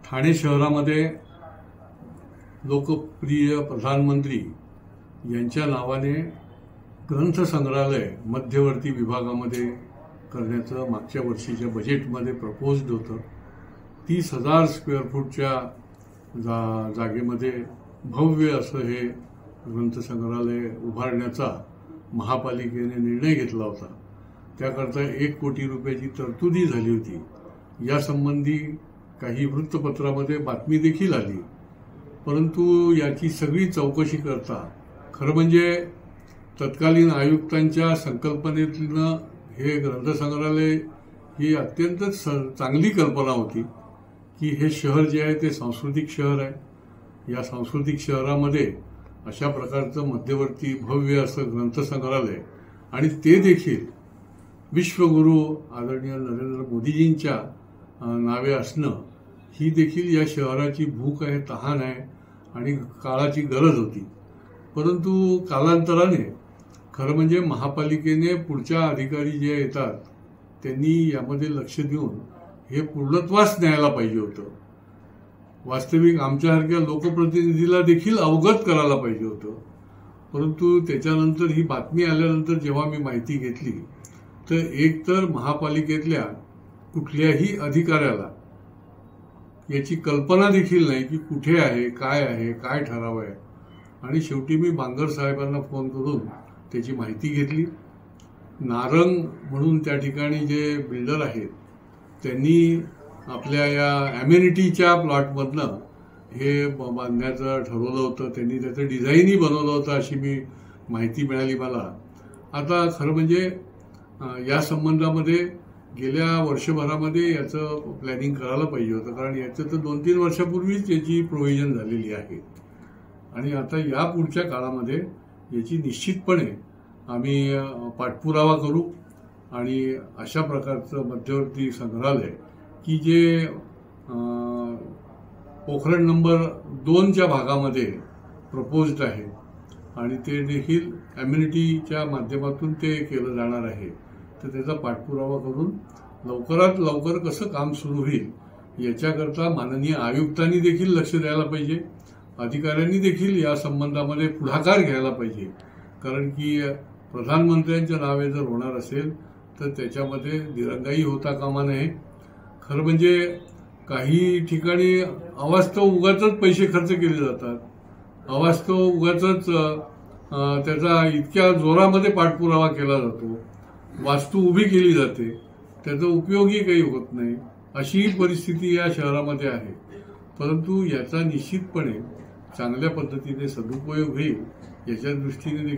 ठाणे शहरामध्ये लोकप्रिय प्रधानमंत्री यांच्या नावाने ग्रंथ संग्रहालय मध्यवर्ती विभागामध्ये करण्याचं मागच्या वर्षीच्या बजेटमध्ये प्रपोज्ड होतं। 30,000 स्क्वेअर फूटच्या जागेमध्ये भव्य असं हे ग्रंथ संग्रहालय उभारण्याचा महापालिकेने निर्णय घेतला होता। त्याकरता 1 कोटी रुपयाची तरतुदी झाली होती। यासंबंधी काही वृत्तपत्रामध्ये बातमी देखील आली, परंतु याची सगळी चौकशी करता खरं म्हणजे तत्कालीन आयुक्तांच्या संकल्पनेतनं हे ग्रंथसंग्रहालय ही अत्यंत चांगली कल्पना होती की हे शहर जे आहे ते सांस्कृतिक शहर आहे। या सांस्कृतिक शहरामध्ये अशा प्रकारचं मध्यवर्ती भव्य असं ग्रंथसंग्रहालय आणि ते देखील विश्वगुरू आदरणीय नरेंद्र मोदीजींच्या नावे असणं ही देखील या शहराची भूक आहे, तहान आहे आणि काळाची गरज होती। परंतु कालांतराने खरं म्हणजे महापालिकेने पुढच्या अधिकारी जे येतात त्यांनी यामध्ये लक्ष देऊन हे पूर्णत्वास न्यायला पाहिजे होतं। वास्तविक आमच्यासारख्या लोकप्रतिनिधीला देखील अवगत करायला पाहिजे होतं। परंतु त्याच्यानंतर ही बातमी आल्यानंतर जेव्हा मी माहिती घेतली तर एकतर महापालिकेतल्या कुठल्याही अधिकाऱ्याला याची कल्पना देखील नाही की कुठे आहे, काय ठराव आहे। आणि शेवटी मी बांगर साहेबांना फोन करून त्याची माहिती घेतली। नारंग म्हणून त्या ठिकाणी जे बिल्डर आहेत त्यांनी आपल्या या अमेनिटीच्या प्लॉटमधनं हे बांधण्याचं ठरवलं होतं। त्यांनी त्याचं डिझाईनही बनवलं होतं अशी मी माहिती मिळाली मला। आता खरं म्हणजे या संबंधामध्ये गेल्या वर्षभरामध्ये याचं प्लॅनिंग करायला पाहिजे होतं, कारण याचं तर 2-3 वर्षापूर्वीच याची प्रोव्हिजन झालेली आहे आणि आता या पुढच्या काळामध्ये याची निश्चितपणे आम्ही पाठपुरावा करू आणि अशा प्रकारचं मध्यवर्ती संग्रहालय की जे पोखरण नंबर 2च्या भागामध्ये प्रपोज्ड आहे आणि ते देखील अम्युनिटीच्या माध्यमातून ते केलं जाणार आहे, तर त्याचा पाठपुरावा करून लवकरात लवकर कसं काम सुरू होईल याच्याकरता माननीय आयुक्तांनी देखील लक्ष द्यायला पाहिजे। अधिकाऱ्यांनी देखील या संबंधामध्ये पुढाकार घ्यायला पाहिजे, कारण की प्रधानमंत्र्यांच्या नावे जर होणार असेल तर त्याच्यामध्ये दिरंगाई होता कामा नये। खरं म्हणजे काही ठिकाणी अवास्तव उगाचच पैसे खर्च केले जातात, अवास्तव उगाचच त्याचा इतक्या जोरामध्ये पाठपुरावा केला जातो, वास्तू उभी केली जाते, त्याचा उपयोगही काही होत नाही। अशी परिस्थिती या शहरामध्ये आहे। परंतु याचा निश्चितपणे चांगल्या पद्धतीने सदुपयोग होईल याच्या दृष्टीने